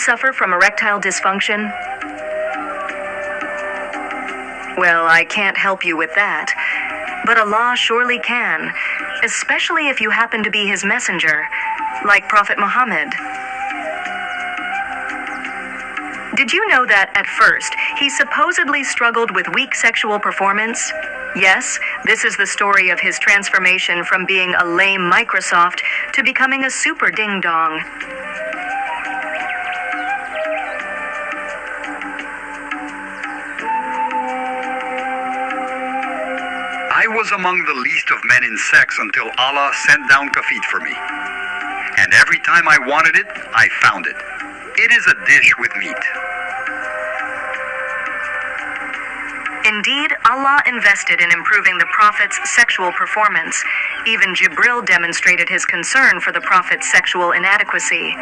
suffer from erectile dysfunction? Well, I can't help you with that. But Allah surely can, especially if you happen to be his messenger, like Prophet Muhammad. Did you know that, at first, he supposedly struggled with weak sexual performance? Yes, this is the story of his transformation from being a lame Microsoft to becoming a super ding-dong. I was among the least of men in sex until Allah sent down kafit for me. And every time I wanted it, I found it. It is a dish with meat. Indeed, Allah invested in improving the Prophet's sexual performance. Even Jibril demonstrated his concern for the Prophet's sexual inadequacy.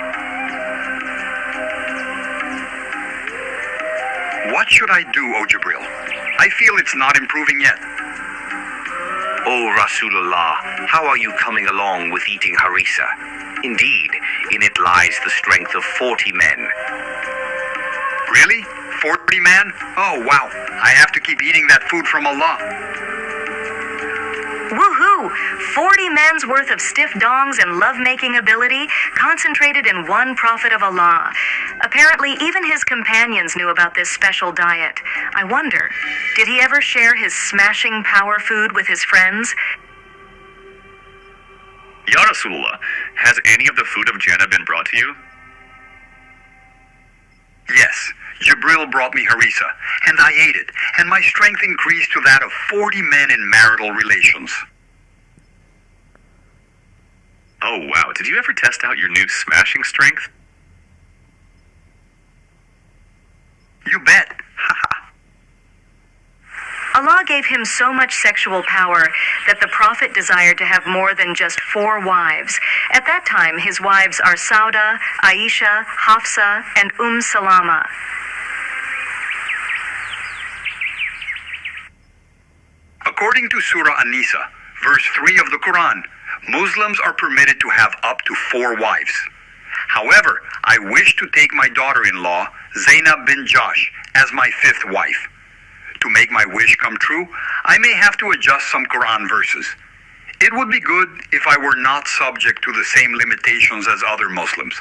What should I do, O Jibril? I feel it's not improving yet. O Rasulullah, how are you coming along with eating harissa? Indeed, in it lies the strength of 40 men. Really? 40 men? Oh, wow. I have to keep eating that food from Allah. Woohoo! 40 men's worth of stiff dongs and love-making ability concentrated in one prophet of Allah. Apparently, even his companions knew about this special diet. I wonder, did he ever share his smashing power food with his friends? Ya Rasulullah, has any of the food of Jannah been brought to you? Yes, Jibril brought me harissa, and I ate it, and my strength increased to that of 40 men in marital relations. Oh wow, did you ever test out your new smashing strength? You bet. Haha. Allah gave him so much sexual power that the Prophet desired to have more than just 4 wives. At that time, his wives are Sauda, Aisha, Hafsa, and Salama. According to Surah An-Nisa, verse 3 of the Quran, Muslims are permitted to have up to 4 wives. However, I wish to take my daughter-in-law, Zainab bin Josh, as my 5th wife. To make my wish come true, I may have to adjust some Quran verses. It would be good if I were not subject to the same limitations as other Muslims.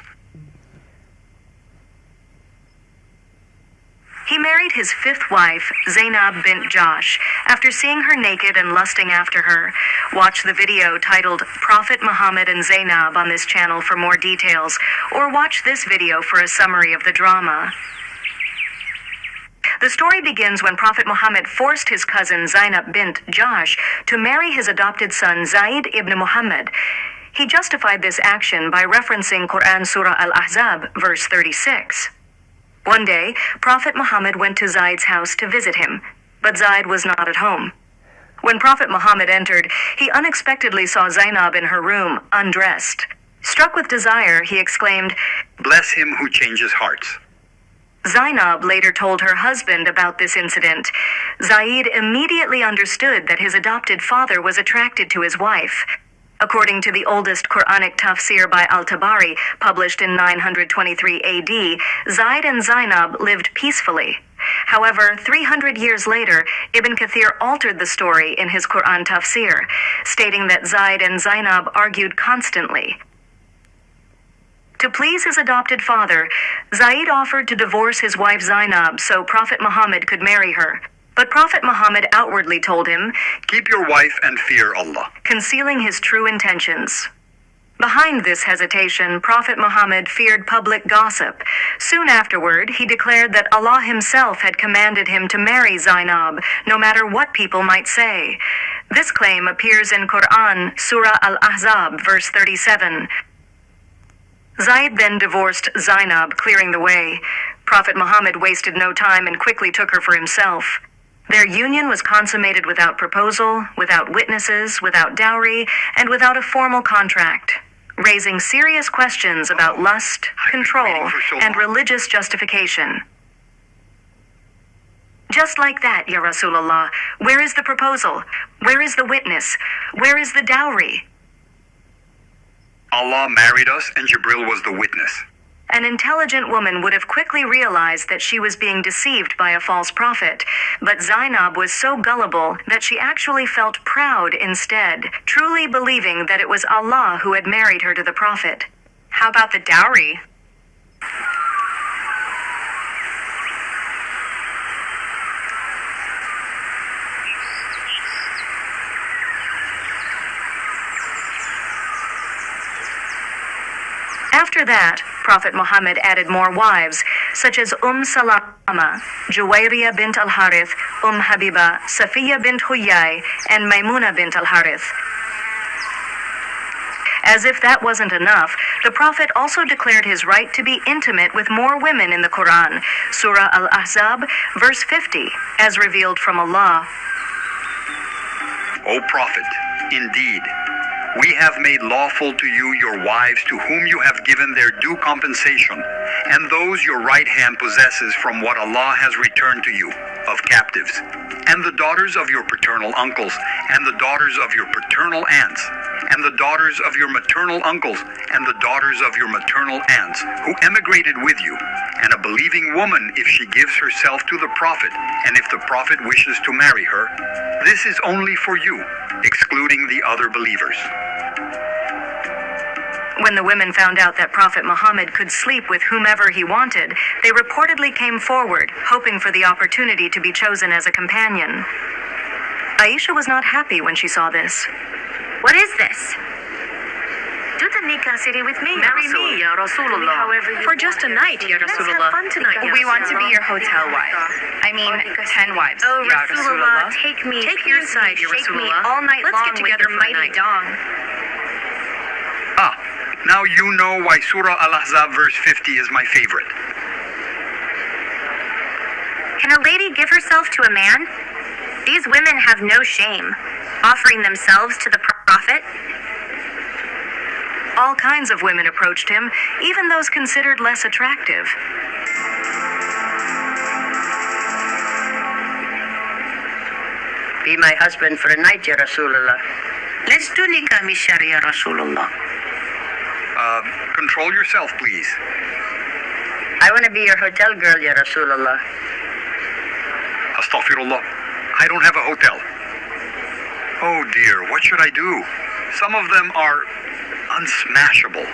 He married his 5th wife, Zainab bint Josh, after seeing her naked and lusting after her. Watch the video titled Prophet Muhammad and Zainab on this channel for more details, or watch this video for a summary of the drama. The story begins when Prophet Muhammad forced his cousin Zainab bint Josh to marry his adopted son Zaid ibn Muhammad. He justified this action by referencing Quran Surah Al-Ahzab, verse 36. One day, Prophet Muhammad went to Zaid's house to visit him, but Zaid was not at home. When Prophet Muhammad entered, he unexpectedly saw Zainab in her room, undressed. Struck with desire, he exclaimed, "Bless him who changes hearts." Zainab later told her husband about this incident. Zaid immediately understood that his adopted father was attracted to his wife. According to the oldest Quranic tafsir by Al-Tabari, published in 923 AD, Zaid and Zainab lived peacefully. However, 300 years later, Ibn Kathir altered the story in his Quran tafsir, stating that Zaid and Zainab argued constantly. To please his adopted father, Zaid offered to divorce his wife Zainab so Prophet Muhammad could marry her. But Prophet Muhammad outwardly told him, "Keep your wife and fear Allah," concealing his true intentions. Behind this hesitation, Prophet Muhammad feared public gossip. Soon afterward, he declared that Allah himself had commanded him to marry Zainab, no matter what people might say. This claim appears in Quran, Surah Al-Ahzab, verse 37. Zaid then divorced Zainab, clearing the way. Prophet Muhammad wasted no time and quickly took her for himself. Their union was consummated without proposal, without witnesses, without dowry, and without a formal contract, raising serious questions about lust, control, and religious justification. Just like that, Ya Rasulullah, where is the proposal? Where is the witness? Where is the dowry? Allah married us and Jibril was the witness. An intelligent woman would have quickly realized that she was being deceived by a false prophet, but Zainab was so gullible that she actually felt proud instead, truly believing that it was Allah who had married her to the prophet. How about the dowry? After that, Prophet Muhammad added more wives, such as Salama, Juwayriya bint al-Harith, Habiba, Safiya bint Huyay, and Maymuna bint al-Harith. As if that wasn't enough, the Prophet also declared his right to be intimate with more women in the Quran, Surah Al-Ahzab, verse 50, as revealed from Allah. O Prophet, indeed, we have made lawful to you your wives to whom you have given their due compensation, and those your right hand possesses from what Allah has returned to you of captives, and the daughters of your paternal uncles, and the daughters of your paternal aunts, and the daughters of your maternal uncles, and the daughters of your maternal aunts, who emigrated with you, and a believing woman if she gives herself to the Prophet, and if the Prophet wishes to marry her. This is only for you, excluding the other believers. When the women found out that Prophet Muhammad could sleep with whomever he wanted, they reportedly came forward, hoping for the opportunity to be chosen as a companion. Aisha was not happy when she saw this. What is this? Do the nikah city with me, Marry me, Ya Rasulullah. For just a night, Ya Rasulullah. Let's have fun tonight, Ya We want to be Rasulullah. your hotel wives. I mean, 10 wives, Oh, Ya Rasulullah, Rasulullah. take me Pierce inside, me, Ya shake me Rasulullah. all night Let's long get together with your for a mighty night. dong. Now you know why Surah Al-Ahzab verse 50 is my favorite. Can a lady give herself to a man? These women have no shame, offering themselves to the Prophet. All kinds of women approached him, even those considered less attractive. Be my husband for a night, Ya Rasulullah. Let's do nikah, Mishar, Ya Rasulullah. Control yourself, please. I want to be your hotel girl, Ya Rasulullah. Astaghfirullah. I don't have a hotel. Oh dear, what should I do? Some of them are unsmashable.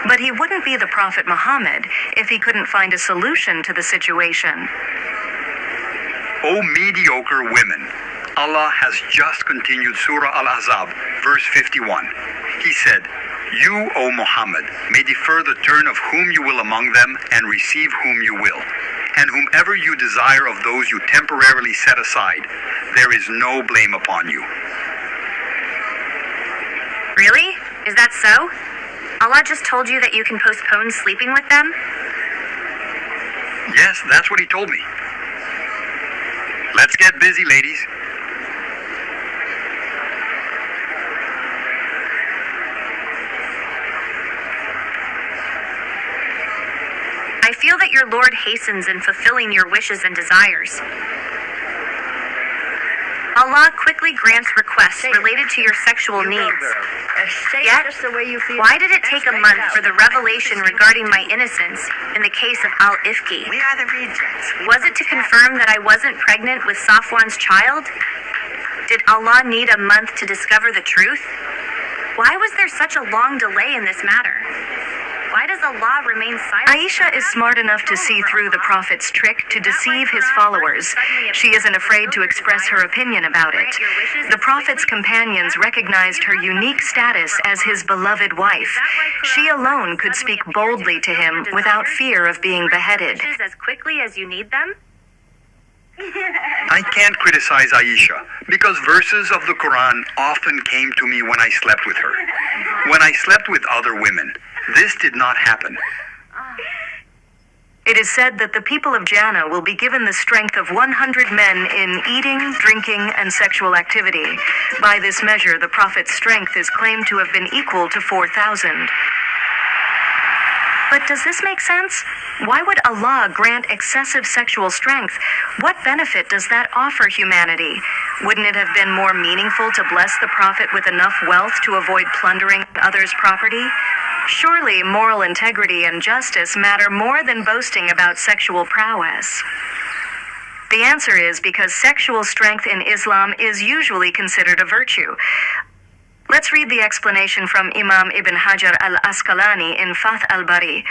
But he wouldn't be the Prophet Muhammad if he couldn't find a solution to the situation. O mediocre women, Allah has just continued Surah Al-Ahzab, verse 51. He said, You, O Muhammad, may defer the turn of whom you will among them and receive whom you will. And whomever you desire of those you temporarily set aside, there is no blame upon you. Really? Is that so? Allah just told you that you can postpone sleeping with them? Yes, that's what he told me. Let's get busy, ladies. I feel that your Lord hastens in fulfilling your wishes and desires. Allah quickly grants requests related to your sexual needs. Yet, just the way you feel. why did it take a month for the revelation regarding my innocence in the case of Al-Ifki? We are the rejects. Was it to confirm that I wasn't pregnant with Safwan's child? Did Allah need a month to discover the truth? Why was there such a long delay in this matter? Why does Allah remain silent? Aisha is smart enough to see through the Prophet's trick to deceive his followers. She isn't afraid to express her opinion about it. The Prophet's companions recognized her unique status as his beloved wife. She alone could speak boldly to him without fear of being beheaded. As quickly as you need them? I can't criticize Aisha because verses of the Quran often came to me when I slept with her. When I slept with other women, this did not happen. It is said that the people of Jannah will be given the strength of 100 men in eating, drinking, and sexual activity. By this measure, the Prophet's strength is claimed to have been equal to 4,000. But does this make sense? Why would Allah grant excessive sexual strength? What benefit does that offer humanity? Wouldn't it have been more meaningful to bless the Prophet with enough wealth to avoid plundering others' property? Surely moral integrity and justice matter more than boasting about sexual prowess. The answer is because sexual strength in Islam is usually considered a virtue. Let's read the explanation from Imam Ibn Hajar al-Asqalani in Fath al-Bari.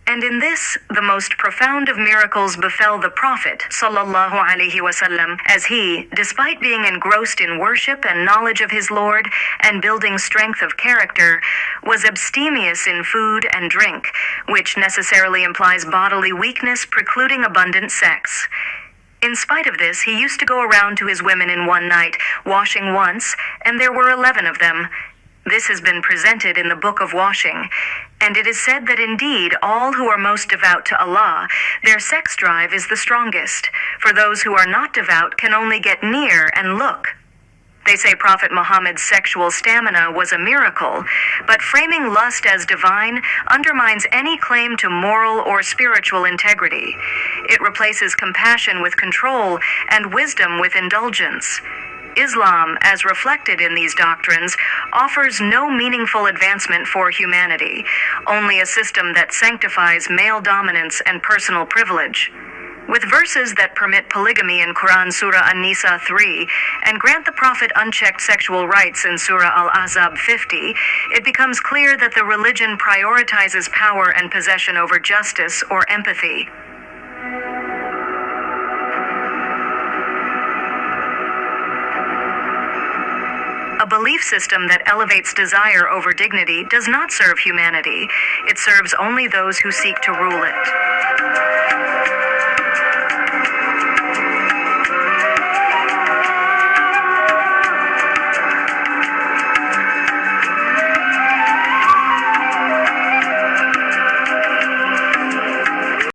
And in this, the most profound of miracles befell the Prophet, sallallahu alaihi wasallam, as he, despite being engrossed in worship and knowledge of his Lord and building strength of character, was abstemious in food and drink, which necessarily implies bodily weakness precluding abundant sex. In spite of this, he used to go around to his women in one night, washing once, and there were 11 of them. This has been presented in the Book of Washing, and it is said that indeed all who are most devout to Allah, their sex drive is the strongest, for those who are not devout can only get near and look. They say Prophet Muhammad's sexual stamina was a miracle, but framing lust as divine undermines any claim to moral or spiritual integrity. It replaces compassion with control and wisdom with indulgence. Islam, as reflected in these doctrines, offers no meaningful advancement for humanity, only a system that sanctifies male dominance and personal privilege. With verses that permit polygamy in Quran Surah An-Nisa 3 and grant the Prophet unchecked sexual rights in Surah Al-Ahzab 50, it becomes clear that the religion prioritizes power and possession over justice or empathy. A belief system that elevates desire over dignity does not serve humanity. It serves only those who seek to rule it.